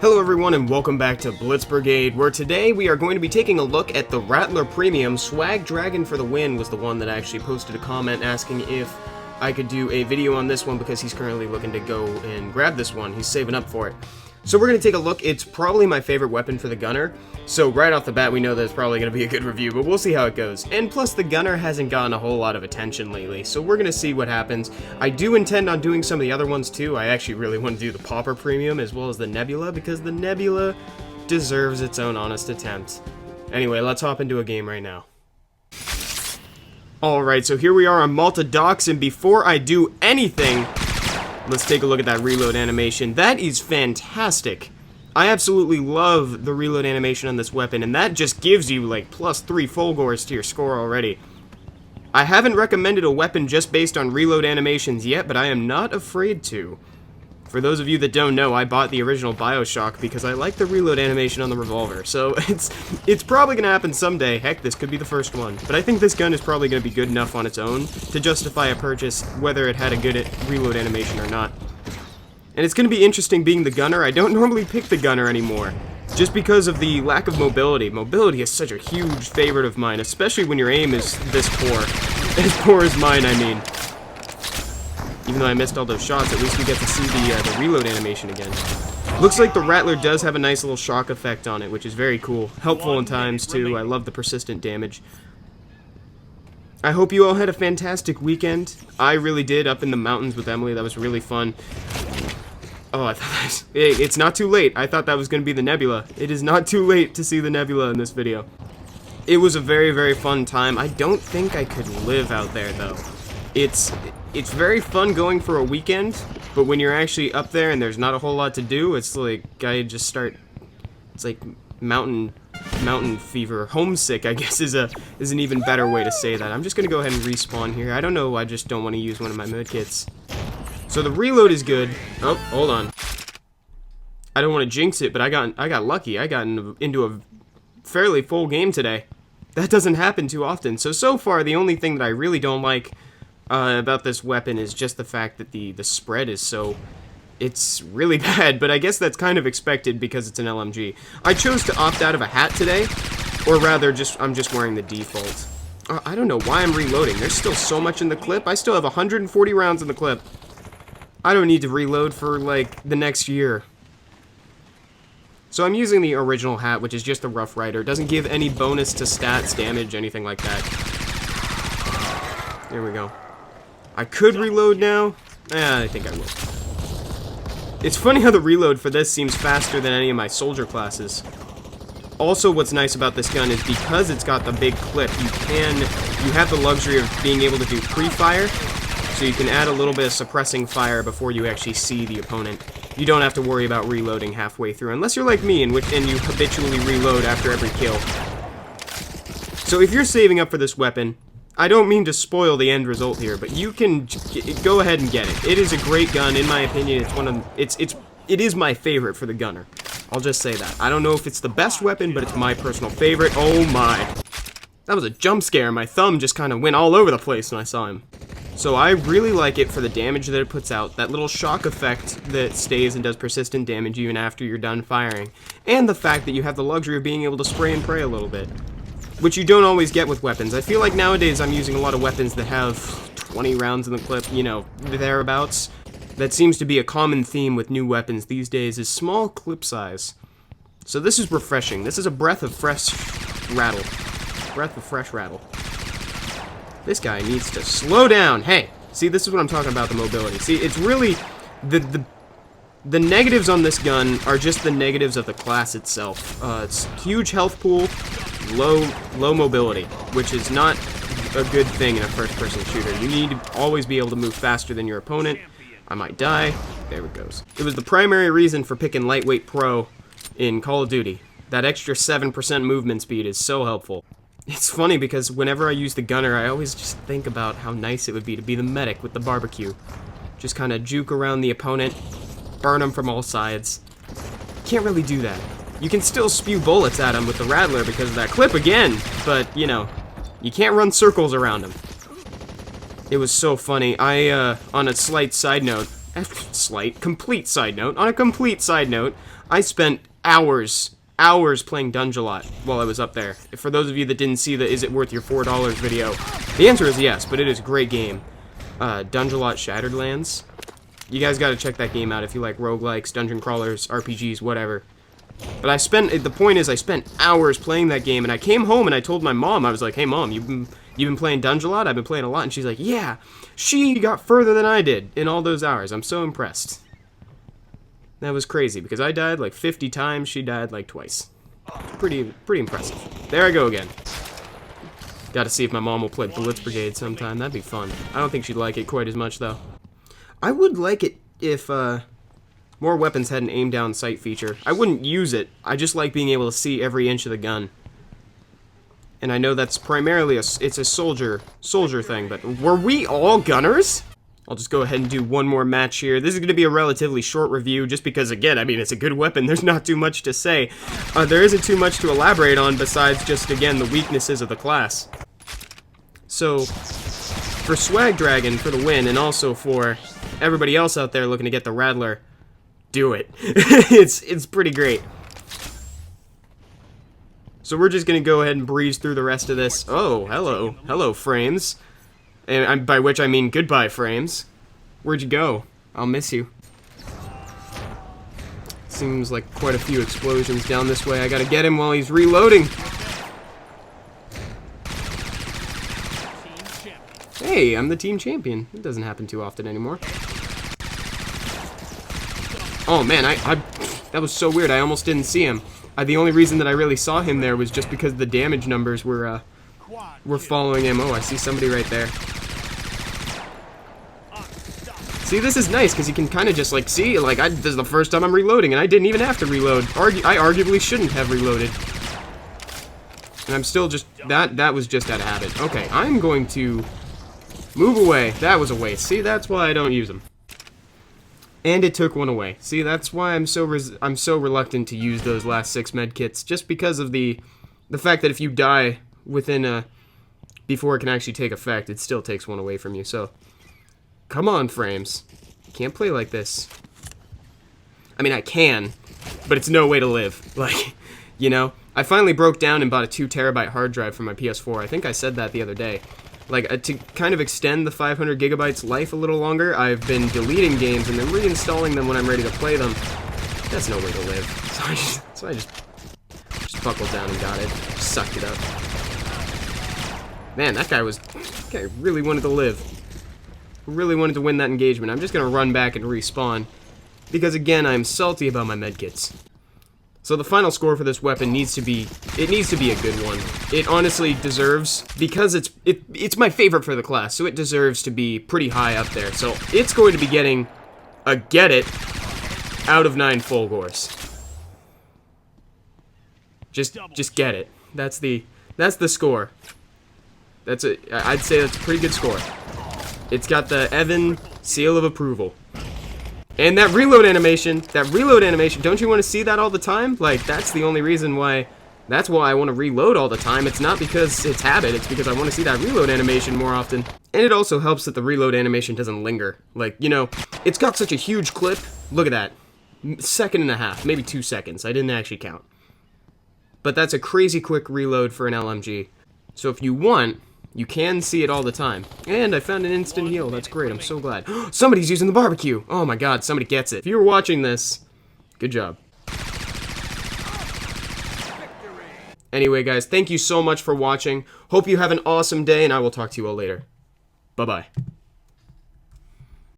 Hello everyone and welcome back to Blitz Brigade, where today we are going to be taking a look at the Rattler Premium. Swag Dragon for the win was the one that actually posted a comment asking if I could do a video on this one because he's currently looking to go and grab this one. He's saving up for it. So we're going to take a look. It's probably my favorite weapon for the gunner, so right off the bat we know that it's probably going to be a good review, but we'll see how it goes. And plus the gunner hasn't gotten a whole lot of attention lately, so we're going to see what happens. I do intend on doing some of the other ones too. I actually really want to do the Pauper Premium as well as the Nebula, because the Nebula deserves its own honest attempt. Anyway, let's hop into a game right now. Alright, so here we are on Malta Docks, and before I do anything, let's take a look at that reload animation. That is fantastic. I absolutely love the reload animation on this weapon, and that just gives you like +3 Fulgors to your score already. I haven't recommended a weapon just based on reload animations yet, but I am not afraid to. For those of you that don't know, I bought the original BioShock because I like the reload animation on the revolver, so it's probably going to happen someday. Heck, this could be the first one. But I think this gun is probably going to be good enough on its own to justify a purchase, whether it had a good reload animation or not. And it's going to be interesting being the gunner. I don't normally pick the gunner anymore, just because of the lack of mobility. Mobility is such a huge favorite of mine, especially when your aim is this poor. As poor as mine, I mean. Even though I missed all those shots, at least we get to see the reload animation again. Looks like the Rattler does have a nice little shock effect on it, which is very cool. Helpful in times, too. I love the persistent damage. I hope you all had a fantastic weekend. I really did, up in the mountains with Emily. That was really fun. Oh, I thought that was... It's not too late. I thought that was going to be the Nebula. It is not too late to see the Nebula in this video. It was a very, very fun time. I don't think I could live out there, though. It's very fun going for a weekend, but when you're actually up there and there's not a whole lot to do, it's like I just start. It's like mountain fever, homesick. I guess is an even better way to say that. I'm just gonna go ahead and respawn here. I don't know. I just don't want to use one of my medkits. So the reload is good. Oh, hold on. I don't want to jinx it, but I got lucky. I got into a fairly full game today. That doesn't happen too often. So far, the only thing that I really don't like about this weapon is just the fact that the spread is so... It's really bad, but I guess that's kind of expected because it's an LMG. I chose to opt out of a hat today, or rather, I'm just wearing the default. I don't know why I'm reloading. There's still so much in the clip. I still have 140 rounds in the clip. I don't need to reload for, like, the next year. So I'm using the original hat, which is just the Rough Rider. It doesn't give any bonus to stats, damage, anything like that. There we go. I could reload now. I think I will. It's funny how the reload for this seems faster than any of my soldier classes. Also, what's nice about this gun is because it's got the big clip, you have the luxury of being able to do pre-fire, so you can add a little bit of suppressing fire before you actually see the opponent. You don't have to worry about reloading halfway through, unless you're like me, and you habitually reload after every kill. So if you're saving up for this weapon, I don't mean to spoil the end result here, but you can go ahead and get it. It is a great gun, in my opinion. It is my favorite for the gunner. I'll just say that. I don't know if it's the best weapon, but it's my personal favorite. Oh my. That was a jump scare. My thumb just kind of went all over the place when I saw him. So I really like it for the damage that it puts out, that little shock effect that stays and does persistent damage even after you're done firing, and the fact that you have the luxury of being able to spray and pray a little bit, which you don't always get with weapons. I feel like nowadays I'm using a lot of weapons that have 20 rounds in the clip, you know, thereabouts. That seems to be a common theme with new weapons these days, is small clip size. So this is refreshing. This is a breath of fresh rattle. Breath of fresh rattle. This guy needs to slow down. Hey, see, this is what I'm talking about, the mobility. See, it's really... The negatives on this gun are just the negatives of the class itself. It's huge health pool, low mobility, which is not a good thing in a first-person shooter. You need to always be able to move faster than your opponent. I might die. There it goes. It was the primary reason for picking Lightweight Pro in Call of Duty. That extra 7% movement speed is so helpful. It's funny because whenever I use the gunner, I always just think about how nice it would be to be the medic with the barbecue. Just kind of juke around the opponent, burn them from all sides. Can't really do that. You can still spew bullets at him with the Rattler because of that clip again, but, you know, you can't run circles around him. It was so funny. On a slight side note, complete side note, on a complete side note, I spent hours playing Dungelot while I was up there. For those of you that didn't see the Is It Worth Your $4 video, the answer is yes, but it is a great game. Dungelot Shattered Lands. You guys gotta check that game out if you like roguelikes, dungeon crawlers, RPGs, whatever. But the point is I spent hours playing that game, and I came home and I told my mom, I was like, hey mom, you've been playing Dungelot? I've been playing a lot. And she's like, yeah, she got further than I did in all those hours. I'm so impressed. That was crazy, because I died like 50 times, she died like twice. Pretty impressive. There I go again. Gotta see if my mom will play Blitz Brigade sometime. That'd be fun. I don't think she'd like it quite as much, though. I would like it if, more weapons had an aim-down sight feature. I wouldn't use it. I just like being able to see every inch of the gun. And I know that's primarily it's a soldier thing, but were we all gunners? I'll just go ahead and do one more match here. This is going to be a relatively short review, just because, again, I mean, it's a good weapon. There's not too much to say. There isn't too much to elaborate on besides just, again, the weaknesses of the class. So, for Swag Dragon for the win, and also for everybody else out there looking to get the Rattler, do it. It's pretty great. So we're just going to go ahead and breeze through the rest of this. Oh, hello. Hello, Frames. And by which I mean goodbye, Frames. Where'd you go? I'll miss you. Seems like quite a few explosions down this way. I gotta get him while he's reloading. Hey, I'm the team champion. It doesn't happen too often anymore. Oh man, that was so weird. I almost didn't see him. The only reason that I really saw him there was just because the damage numbers were following him. Oh, I see somebody right there. See, this is nice, because you can kind of just, like, see, like, this is the first time I'm reloading, and I didn't even have to reload. I arguably shouldn't have reloaded. And I'm still just, that was just out of habit. Okay, I'm going to move away. That was a waste. See, that's why I don't use them. And it took one away. See, that's why I'm so reluctant to use those last 6 medkits, just because of the fact that if you die within before it can actually take effect, it still takes one away from you. So, come on, Frames. You can't play like this. I mean, I can, but it's no way to live. Like, you know, I finally broke down and bought a 2 terabyte hard drive for my PS4. I think I said that the other day. Like, to kind of extend the 500 gigabytes life a little longer, I've been deleting games and then reinstalling them when I'm ready to play them. That's no way to live. So I just buckled down and got it. Sucked it up. Man, that guy really wanted to live. Really wanted to win that engagement. I'm just gonna run back and respawn, because again, I'm salty about my medkits. So the final score for this weapon needs to be a good one. It honestly deserves, because it's my favorite for the class, so it deserves to be pretty high up there. So it's going to be getting a get it out of 9 full gores. Just get it. That's the score. I'd say that's a pretty good score. It's got the Evan seal of approval. And that reload animation, don't you want to see that all the time? Like, that's the only reason why, that's why I want to reload all the time. It's not because it's habit, it's because I want to see that reload animation more often. And it also helps that the reload animation doesn't linger. Like, you know, it's got such a huge clip. Look at that. 1.5 seconds, maybe 2 seconds. I didn't actually count. But that's a crazy quick reload for an LMG. So if you want, you can see it all the time. And I found an instant heal. That's great. I'm so glad. Somebody's using the barbecue. Oh my god, somebody gets it. If you were watching this, good job. Anyway, guys, thank you so much for watching. Hope you have an awesome day, and I will talk to you all later. Bye-bye.